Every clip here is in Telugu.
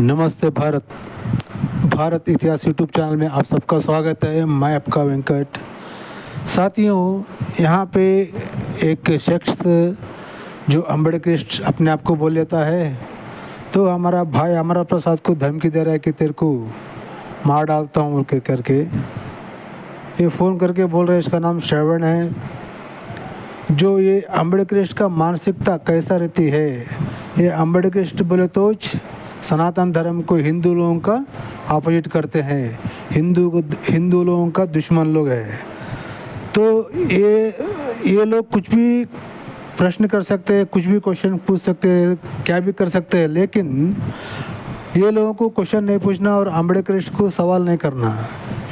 नमस्ते भारत। भारत इतिहास यूट्यूब चैनल में आप सबका स्वागत है। मैं आपका वेंकट। साथियों, यहाँ पे एक शख्स जो अम्बेडकरिस्ट अपने आप को बोल लेता है, तो हमारा भाई अमरा प्रसाद को धमकी दे रहा है कि तेरे को मार डालता हूँ करके ये फ़ोन करके बोल रहे हैं। इसका नाम श्रवण है। जो ये अम्बेडकरिस्ट का मानसिकता कैसा रहती है, ये अम्बेडकरिस्ट बोले तो सनातन धर्म को हिंदू लोगों का अपोजिट करते हैं, हिंदू लोगों का दुश्मन लोग हैं। तो ये लोग कुछ भी प्रश्न कर सकते हैं, कुछ भी क्वेश्चन पूछ सकते हैं, क्या भी कर सकते हैं, लेकिन ये लोगों को क्वेश्चन नहीं पूछना और अम्बेडकरिस्ट को सवाल नहीं करना,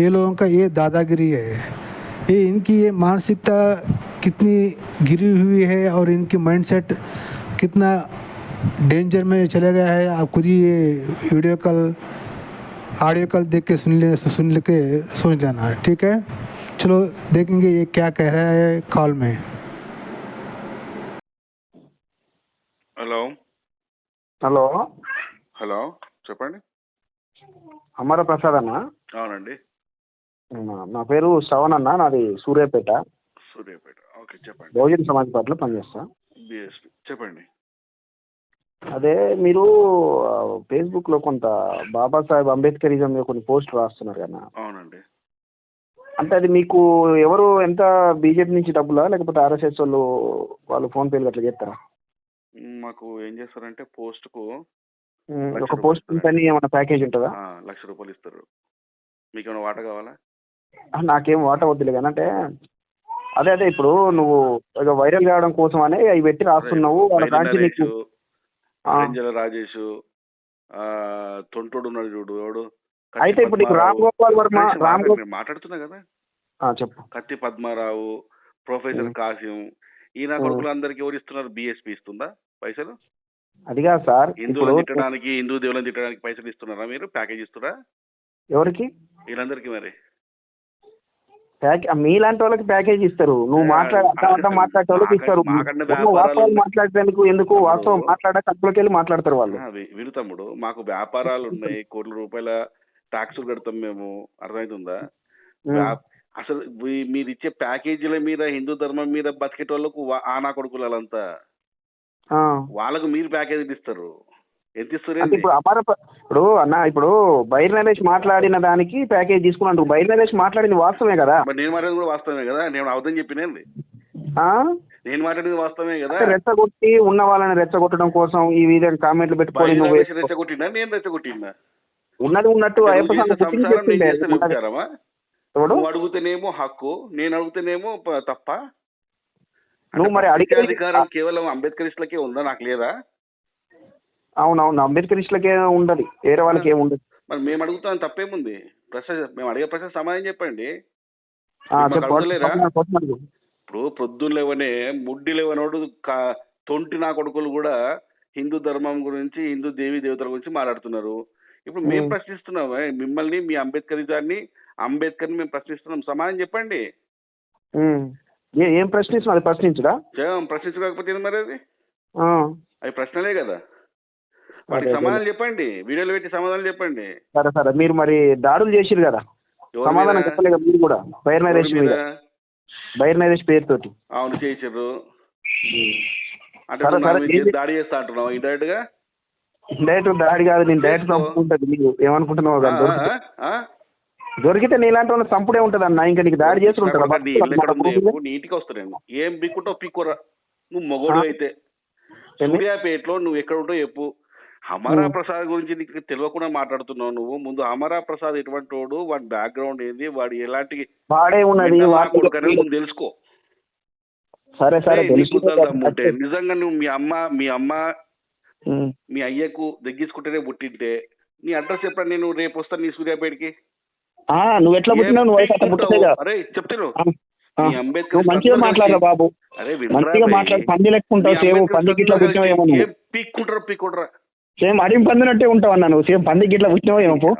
ये लोगों का ये दादागिरी है। ये इनकी ये मानसिकता कितनी गिरी हुई है और इनकी माइंडसेट कितना डेंजर में चले गया है, आप खुद ही ये ऑडियो कॉल देख के सुन के सोच लेना। ठीक है, चलो देखेंगे ये क्या कह रहा है कॉल में। హలో హలో హలో చెప్పండి. అమర ప్రసాద్ అన్న. అవునండి, నా పేరు శ్రవణ్ అన్న, నాది సూర్యాపేట. సూర్యాపేట. ఓకే, చెప్పండి. బహుజన సమాజ్ పార్టీలో పనిచేస్తా. బిఎస్పి చెప్పండి. అదే మీరు ఫేస్బుక్లో కొంత బాబాసాహెబ్ అంబేద్కరిజం మీద కొన్ని పోస్టులు రాస్తున్నారు కదా. అవునండి. అంటే అది మీకు ఎవరు ఎంత బీజేపీ నుంచి డబ్బులా లేకపోతే ఆర్ఎస్ఎస్ వాళ్ళు ఫోన్ పేలు అట్లా చేస్తారా? మాకు ఏం చేస్తారంటే పోస్ట్కు ఒక పోస్ట్ పని ఏమైనా ప్యాకేజ్ ఉంటుందా? ₹1,00,000 ఇస్తారు. మీకు ఏమైనా వాటా కావాలా? నాకేం వాటా వద్దులే కానీ, అంటే అదే ఇప్పుడు నువ్వు వైరల్ కావడం కోసం అనే అవి పెట్టి రాస్తున్నావు. వాళ్ళ దాంట్లో నీకు రంజల రాజేష్, తొంటోడు ఉన్నాడు చూడు, ఎవడు అయితే ఇప్పుడు నీకు రామ్ గోపాల్ వర్మ మాట్లాడుతున్నా కదా, చెప్పు. కత్తి పద్మారావు, ప్రొఫెసర్ కాసిం, ఈయన కొడుకులందరికీ ఎవరు ఇస్తున్నారు? బిఎస్పీ ఇస్తుందా పైసలు? అదిగా సార్, హిందువులను తిట్టడానికి, హిందూ దేవులను తిట్టడానికి పైసలు ఇస్తున్నారా మీరు? ప్యాకేజ్ ఇస్తురా ఎవరికి? వీళ్ళందరికీ. మరి మీలాంటి వాళ్ళకి ప్యాకేజ్ ఇస్తారు. నువ్వు మాట్లాడే వాళ్ళకి ఇస్తారు. వాస్తవాలు మాట్లాడేందుకు ఎందుకు? వాస్తవం మాట్లాడక అందులోకి వెళ్ళి మాట్లాడతారు వాళ్ళు. విను తమ్ముడు, మాకు వ్యాపారాలు ఉన్నాయి, కోట్ల రూపాయల ట్యాక్సులు కడతాం మేము, అర్థమవుతుందా? అసలు మీరు ఇచ్చే ప్యాకేజీల మీద, హిందూ ధర్మం మీద బతికేటోళ్ళకు ఆనా కొడుకులు వాళ్ళంతా, వాళ్ళకు మీరు ప్యాకేజీలు ఇస్తారు. ఎంత ఇస్తారు? ఇప్పుడు అన్న, ఇప్పుడు బైర్ నరేష్ మాట్లాడిన దానికి ప్యాకేజ్ తీసుకున్నాను. బైర్ నరేష్ మాట్లాడింది వాస్తవమే కదా. నేను మాట్లాడింది కూడా వాస్తవమే కదా. నేను అవదని చెప్పినండి. నేను మాట్లాడింది వాస్తవమే కదా. రెచ్చగొట్టి ఉన్న వాళ్ళని రెచ్చగొట్టడం కోసం ఈ విధంగా కామెంట్లు పెట్టుకోవడం. రెచ్చగొట్టిందా? నేను రెచ్చగొట్టిందా? ఉన్నది ఉన్నట్టు నువ్వు అడుగుతేనేమో హక్కు, నేను అడుగుతేనేమో తప్ప. నువ్వు మరి అధికారం కేవలం అంబేద్కరిస్టులకే ఉందా? నాకు లేదా? అవునవును, అంబేద్కరిస్టులకే ఉండదు, వేరే వాళ్ళకి ఏమి ఉండదు. మరి మేము అడుగుతాం, తప్పేముంది? మేము అడిగే ప్రశ్న సమాధానం చెప్పండి. ఇప్పుడు పొద్దున్నేవనే ముడ్డి లేవనోడు తొంటి నా కొడుకులు కూడా హిందూ ధర్మం గురించి, హిందూ దేవీ దేవతల గురించి మాట్లాడుతున్నారు. ఇప్పుడు మేము ప్రశ్నిస్తున్నాం మిమ్మల్ని, మీ అంబేద్కరిజాన్ని, అంబేద్కర్ని మేము ప్రశ్నిస్తున్నాం. సమాధానం చెప్పండి. ఏం ప్రశ్నిస్తున్నా? అది ప్రశ్నించడా? ప్రశ్నించకపోతే మరి అవి ప్రశ్నలే కదా. వాటికి సమాధానం చెప్పండి, వీడియోలు పెట్టి సమాధానం చెప్పండి. సరే సరే, మీరు మరి దాడులు చేసిరు కదా, సమాధానం చెప్పలేదు మీరు కూడా. బైర్ నరేష్ పేరుతోటి. అవును, చేసారు. అంటే దాడి చేస్తా అంటున్నావు ఇండైరెక్ట్ గా? డైరెక్ట్ దాడి కాదు, నేను డైరెక్ట్ చంపుకుంటుంది. నీకు ఏమనుకుంటున్నావు? దొరికితే నీలాంటి వాళ్ళని చంపుడే ఉంటది అన్న, ఇంకా నీకు దాడి చేసి ఉంటాడు. నీటికి వస్తాను. ఏం పిక్కుంటావు పిక్కురా. నువ్వు మొగోడు అయితే సూర్యాపేటలో నువ్వు ఎక్కడ ఉంటావు చెప్పు. అమరా ప్రసాద్ గురించి నీకు తెలియకుండా మాట్లాడుతున్నావు నువ్వు. ముందు అమరా ప్రసాద్ ఎటువంటి వాడు, వాడి బ్యాక్గ్రౌండ్ ఏంది, వాడు ఎలాంటి తెలుసుకో. సరే సరే, నిజంగా నువ్వు మీ అమ్మ మీ అయ్యకు దగ్గిసుకుంటేనే పుట్టింటే నీ అడ్రస్ చెప్పండి, నేను రేపు వస్తాను నీ సూర్యాపేటకి. నువ్వు ఎట్లా పుట్టినావు? అరే చెప్తాను, అంబేద్కర్ మంచిగా మాట్లాడరా బాబు, మంచిగా మాట్లాడు. పంది లెక్కుంటావు, పందికి ఇట్లా పుట్టినావేమో. పీక్కుంటారా? సేమ్ అడిం పందినట్టే ఉంటావు అన్న నువ్వు. సేమ్ పందికి ఇట్లా పుట్టినావు ఏమో.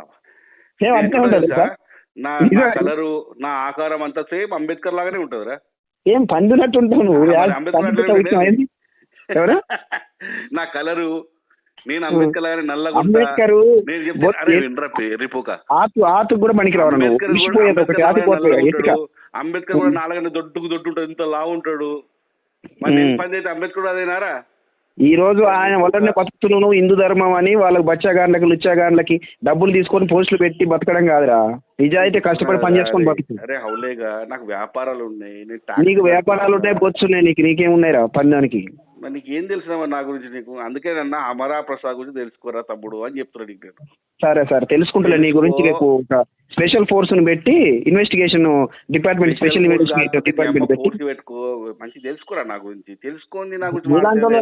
సేమ్ అంతే ఉంటుంది. నా కలరు, నా ఆకారం అంతా సేమ్ అంబేద్కర్ లాగానే ఉంటుందిరా. ఏం పందినట్టు ఉంటావు నువ్వు. నా కలరు, నేను అంబేద్కర్ లాగానే నల్లగా ఉంటా. అంబేద్కర్ నేను చెప్తే అరే వినరా రిపోక, ఆతు కూడా పనికి రావడం అంబేద్కర్ కూడా నాలుగైనా దొడ్డుకు దొడ్డు ఉంటాడు, ఇంత లావు ఉంటాడు. మరి నేను పని అయితే అంబేద్కర్ అదేనారా? ఈ రోజు ఆయన వల్లనే బతుకుతున్నాను హిందూ ధర్మం అని వాళ్ళకి బచ్చాగాండ్లకి లుచ్చాగాండ్లకి డబ్బులు తీసుకొని పోస్టులు పెట్టి బతకడం కాదురా, నిజాయితీ కష్టపడి పని చేసుకొని బతుకు. అరే హౌలేగా నాకు వ్యాపారాలు ఉన్నాయి, నీకు వ్యాపారాలు ఉన్నాయి, బొచ్చు ఉన్నాయి, నీకేమున్నాయిరా పన్నానికి? మరి నీకేం తెలిసిన నా గురించి నీకు? అందుకే నన్న అమరా ప్రసాద్ గురించి తెలుసుకోరా తమ్ముడు అని చెప్తున్నాడు నీకు నేను. సరే తెలుసుకుంటలే నీ గురించి. రేపు ఒక స్పెషల్ ఫోర్స్ ని పెట్టి investigation department special investigation department పెట్టి పెట్టుకో, మంచి తెలుసుకోరా నా గురించి. తెలుసుకోండి నా గురించి.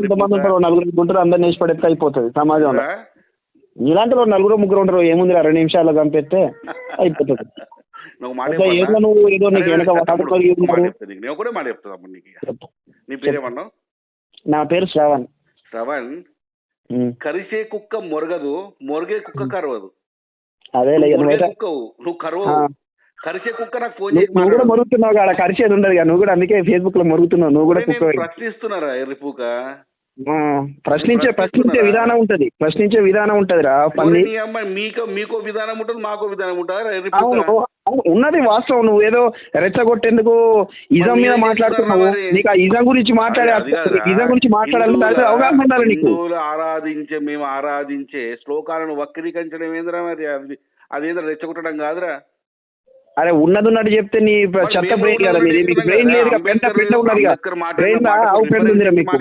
ఎంతమంది ఉంటారు? నలుగురు ఉంటారు, అందరిని వేసి పడేస్తే అయిపోతుంది సమాజంలో. ఇలాంటి నలుగురు ముగ్గురు ఉంటారు, ఏముంది 2 నిమిషాల్లో చంపేస్తే అయిపోతుంది. నువ్వు ఏదో నీకు వెనక నేను కూడా మాట చెప్తా తమ్ముడు నీకు. నీ పేరేమన్నావు? నా పేరు శ్రవణ్. శ్రవణ్, కరిసే కుక్క మొరగదు, మొరగే కుక్క కరవదు. అదే కుక్కవు నువ్వు, కరవవు. కరిసే కుక్క నాకు ఫోన్ చేసి నువ్వు కూడా మొరుగుతున్నావు కదా, కరిసేది ఉండదు కదా, నువ్వు కూడా అందుకే ఫేస్బుక్ లో మొరుగుతున్నావు. నువ్వు కూడా కుక్క ప్రశ్నిస్తున్నారా ఎర్రిపూక? ప్రశ్నించే విధానం ఉంటది, ప్రశ్నించే విధానం ఉంటదిరా. మీకో విధానం ఉంటుంది, మాకో విధానం ఉంటుంది. ఉన్నది వాస్తవం. నువ్వు ఏదో రెచ్చగొట్టేందుకు ఇజం మీద మాట్లాడుతున్నావు. నీకు ఆ ఇజం గురించి మాట్లాడాలి అవగాహన ఉండాలి నీకు. మేము ఆరాధించే శ్లోకాలను వక్రీకరించడం ఏందిరా? మరి అదేంద్ర రెచ్చగొట్టడం కాదురా. అరే ఉన్నట్టు చెప్తే నీ చెత్త బ్రెయిన్ కదా, మీకు బ్రెయిన్ లేదు, పెంట ఉన్నది బ్రెయిన్ ఆవు పెంట ఉంది మీకు.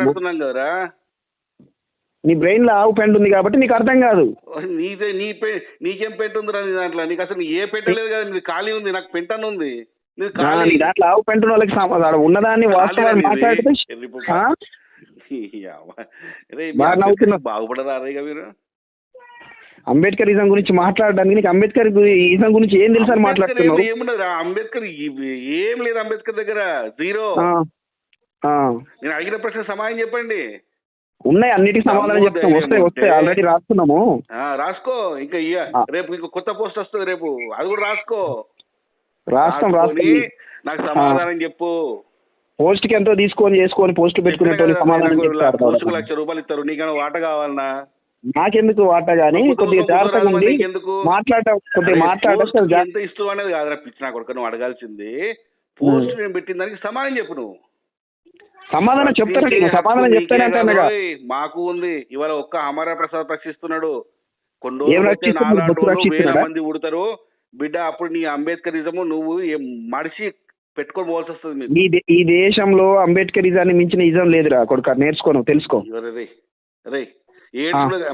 నీ బ్రెయిన్ లో ఆవు పెంట ఉంది కాబట్టి నీకు అర్థం కాదు. నీకేం పెంట ఉంది దాంట్లో? నీకు అసలు ఏ పెంట లేదు కదా, నీకు ఖాళీ ఉంది. నాకు పెంట ఉంది. దాంట్లో ఆవు పెంట ఉన్న వాళ్ళకి ఉన్నదాన్ని వాస్తవాన్ని మాట్లాడితే బాగుపడరా మీరు? అంబేద్కరిజం గురించి మాట్లాడడానికి నీకు అంబేద్కర్ ఇజం గురించి ఏం తెలుసు అని మాట్లాడుతున్నావు? ఏముండదు అంబేద్కర్, ఏం లేదు అంబేద్కర్ దగ్గర, జీరో. నేను అడిగిన ప్రశ్న సమాధానం చెప్పండి. ఉన్నాయి, అన్నిటికీ సమాధానం చెప్తాం. వస్తాయి ఆల్రెడీ రాసుకున్నాము. రాసుకో. ఇంకా రేపు ఇంకో కొత్త పోస్ట్ వస్తుంది రేపు, అది కూడా రాస్తాం. నాకు సమాధానం చెప్పు. పోస్ట్ కి ఎంతో చేసుకొని పోస్ట్ పెట్టుకునే సమాధానం పోస్ట్ కు ₹1,00,000 ఇస్తారు. నీకైనా వాట కావాలన్నా? నాకెందుకు వాట గానీ కొద్దిగా జాగ్రత్తగా ఉంది మాట్లాడటం. ఎంత ఇస్తూ అనేది కాదురా పిచ్చి నా కొడుకు, నువ్వు అడగాల్సింది పోస్ట్ నేను పెట్టిన దానికి సమాధానం చెప్పు. నువ్వు సమాధానం చెప్తానంటే మాకు ఉంది. ఇవాళ ఒక్క అమరా ప్రసాద్ రక్షిస్తున్నాడు. కొన్ని వేల మంది ఉడతారు బిడ్డ. అప్పుడు నీ అంబేద్కరిజము నువ్వు మడిచి పెట్టుకొని పోవాల్సి వస్తుంది. ఈ దేశంలో అంబేద్కరిజాన్ని మించిన ఇజం లేదురా కొడుక, నేర్చుకోను, తెలుసుకో. రే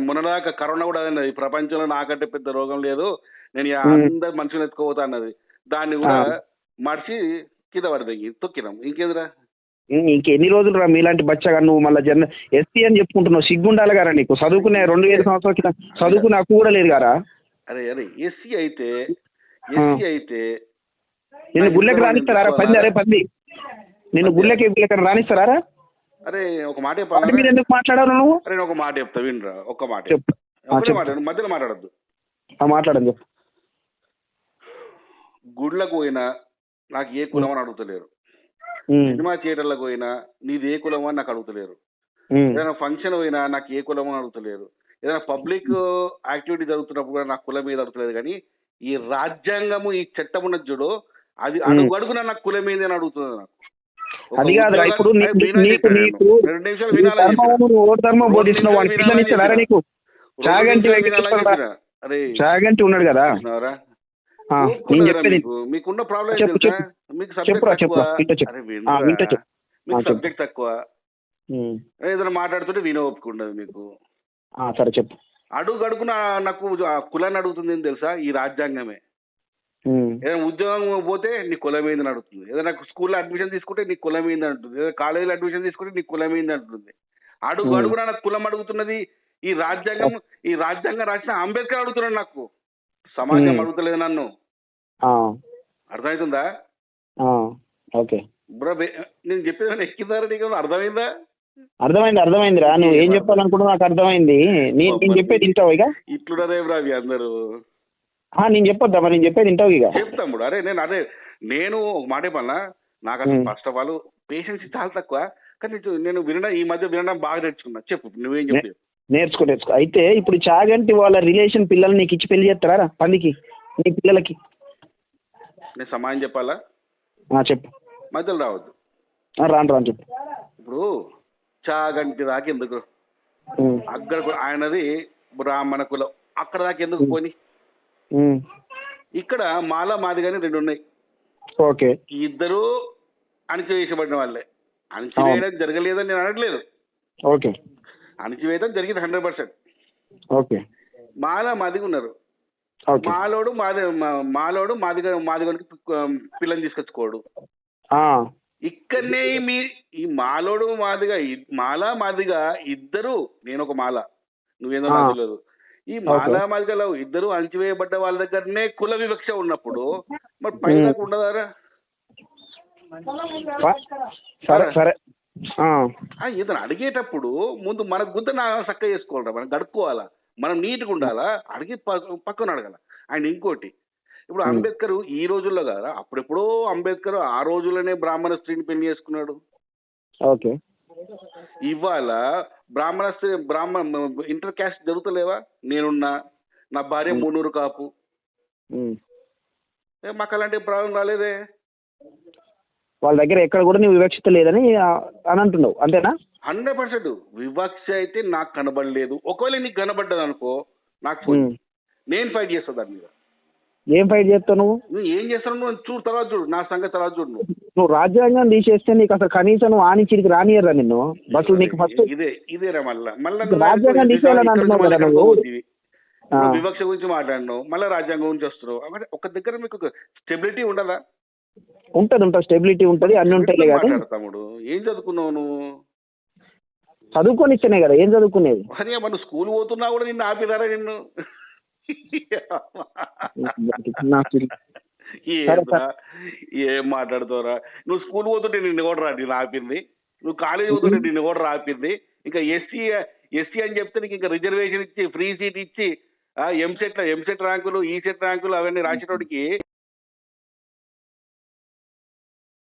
మొన్నదాకా కరోనా కూడా అన్నది, ప్రపంచంలో నాకంటే పెద్ద రోగం లేదు, నేను అందరు మనుషులు ఎత్తుకోపోతా అన్నది. దాన్ని కూడా మడిచి కింద పడిపోయి తొక్కినాం. ఇంకేదిరా? ఇంకెన్ని రోజులు రా మీలాంటి బచ్చగా నువ్వు మళ్ళీ ఎస్సీ అని చెప్పుకుంటున్నావు? సిగ్గుండాలి గారా నీకు? చదువుకునే 2,000 సంవత్సరాల క్రితం చదువుకునే హక్కు కూడా లేదు గారా? అరే ఎస్సీ అయితే నిన్ను గుళ్ళకి రానిస్తారా? పంది నిన్ను గుళ్ళకి రానిస్తారా? అరే ఒక మాట మీరు ఎందుకు మాట్లాడారు నువ్వు? అరే ఒక మాట చెప్తా వినరా, ఒక్క మాట చెప్పు. మధ్యలో మాట్లాడద్దు. మాట్లాడండి. గుళ్ళకు పోయినా నాకు ఏ కులం అని అడుగుతలేరు. సినిమా థియేటర్లకు పోయినా నీది ఏ కులం అని నాకు అడుగుతలేరు. ఏదైనా ఫంక్షన్ పోయినా నాకు ఏ కులం అని అడుగుతలేరు. ఏదైనా పబ్లిక్ యాక్టివిటీ జరుగుతున్నప్పుడు కూడా నాకు కులం మీద అడుగుతలేదు. కానీ ఈ రాజ్యాంగము, ఈ చట్టం ఉన్నది చూడు, అది అడుగున నాకు కులం ఏంది అని అడుగుతుంది. నాకు అది కాదురా, ఇప్పుడు ధర్మం బోధిస్తున్నావు. నీకు చాగంటి ఉన్నాడు కదా, నేను చెప్పేది మీకున్న ప్రాబ్లం సబ్జెక్ట్ తక్కువ. ఏదైనా మాట్లాడుతుంటే విన ఒప్పుకుండదు మీకు. సరే చెప్పు. అడుగున నాకు కులాన్ని అడుగుతుంది ఏం తెలుసా? ఈ రాజ్యాంగమే. ఏదైనా ఉద్యోగం పోతే నీ కులం ఏందని అడుగుతుంది. ఏదైనా స్కూల్లో అడ్మిషన్ తీసుకుంటే నీ కులం ఏంది అంటుంది. ఏదైనా కాలేజీలో అడ్మిషన్ తీసుకుంటే నీ కులం ఏంది అంటుంది. అడుగున నాకు కులం అడుగుతున్నది ఈ రాజ్యాంగం. ఈ రాజ్యాంగం రాసిన అంబేద్కర్ అడుగుతున్నాడు. నాకు సమాజం అడుగుతలేదు నన్ను. అర్థమవుతుందా? ఓకే బ్రో, నేను చెప్పేది ఎక్కిందారా? నీకు అర్థమైందా? అర్థమైందిరా. నువ్వు ఏం చెప్పాలనుకుంటున్నా నాకు అర్థమైంది. నేను చెప్పేది వింటావు ఇక? ఇట్లున్నారే బ్రా అవి అందరూ. నేను చెప్పొద్దా? నేను చెప్పేది వింటావు ఇక? చెప్తాము. నేను మాట పన్నా, నాకు అసలు ఫస్ట్ ఆఫ్ ఆల్ పేషెన్స్ చాలా తక్కువ. కానీ నేను ఈ మధ్య వినడం బాగా నేర్చుకున్నా. చెప్పు, నువ్వేం చెప్తావు? నేర్చుకో. అయితే ఇప్పుడు చాగంటి వాళ్ళ రిలేషన్ పిల్లల్ని నీకు ఇచ్చి పెళ్లి చేస్తారా పందికి నీ పిల్లలకి? నేను సమాధానం చెప్పాలా? చెప్పు. మధ్యలో రావద్దు. రాను చెప్పు. ఇప్పుడు చాగంటి దాకా ఎందుకు? అక్కడ ఆయనది బ్రాహ్మణ కులం, అక్కడ దాకా ఎందుకు పోని? ఇక్కడ మాల మాదిగానే రెండు ఉన్నాయి. ఓకే. ఇద్దరు అణచివేయబడిన వాళ్ళే. అణచివేయడం జరగలేదని నేను అనట్లేదు. ఓకే. అణచివేయడం జరిగింది 100%. ఓకే. మాల మాదిగా ఉన్నారు. మాలోడు మాదిగోనికి పిల్లని తీసుకొచ్చుకోడు. ఇక్కడనే ఈ మాలోడు మాదిగా ఇద్దరు, నేను ఒక మాల, నువ్వేదో నాకు తెలియదు, ఈ మాదిగలో ఇద్దరు అణచివేయబడ్డ వాళ్ళ దగ్గరనే కుల వివక్ష ఉన్నప్పుడు మరి పైన ఉండదారా? సరే. ఇతను అడిగేటప్పుడు ముందు మన గుద్ద చక్క చేసుకోవాలరా, మనం గడుక్కోవాలా, మనం నీట్గా ఉండాలా, అడిగి పక్కన అడగాల. అండ్ ఇంకోటి, ఇప్పుడు అంబేద్కర్ ఈ రోజుల్లో కదా, అప్పుడెప్పుడో అంబేద్కర్ ఆ రోజుల్లోనే బ్రాహ్మణ స్త్రీని పెళ్లి చేసుకున్నాడు. ఓకే. ఇవాళ బ్రాహ్మణ ఇంటర్ క్యాస్ట్ జరుగుతలేవా? నేనున్నా, నా భార్య 300 కాపు, మాకు అలాంటి ప్రాబ్లం రాలేదే. వాళ్ళ దగ్గర ఎక్కడ కూడా నువ్వు వివక్షత లేదని అని అంటున్నావు, అంతేనా? 100% వివక్ష అయితే నాకు కనబడలేదు. ఒకవేళ నీకు కనబడ్డది అనుకో, నాకు ఫోన్, నేను ఫైట్ చేస్తా దాని మీద. ఏం ఫైట్ చేస్తావు నువ్వు? ఏం చేస్తావు నువ్వు చూడు, తర్వాత చూడు, నా సంగతి తర్వాత చూడు. నువ్వు రాజ్యాంగం తీసేస్తే నీకు అసలు కనీసం నువ్వు ఆనించిడికి రానియర్రా నిన్ను. బస్సు నీకు ఫస్ట్ ఇదేరా మళ్ళీ రాజ్యాంగం తీసేయాలని అంటున్నావు కదా నువ్వు. వివక్ష గురించి మాట్లాడినావు, మళ్ళీ రాజ్యాంగం గురించి వస్తున్నావు. ఒక దగ్గర మీకు స్టెబిలిటీ ఉండదా? ఉంటది, స్టెబిలిటీ ఉంటది, అన్ని ఉంటాయి కదా. తమ్ముడు, ఏం చదువుకున్నావు నువ్వు? చదువుకొని ఇస్తేనే కదా. ఏం చదువుకునేది? మరి మనం స్కూల్ పోతున్నా కూడా నిన్ను ఆపిదారా? నిన్ను ఏం మాట్లాడుతావురా? నువ్వు స్కూల్ పోతుంటే నిన్ను కూడా నిన్ను ఆపింది, నువ్వు కాలేజ్ పోతుంటే నిన్ను కూడా ఆపింది. ఇంకా ఎస్సీ అని చెప్తే నీకు ఇంకా రిజర్వేషన్ ఇచ్చి ఫ్రీ సీట్ ఇచ్చి ఎంసెట్ ర్యాంకులు ఈసెట్ ర్యాంకులు అవన్నీ రాసేటోడికి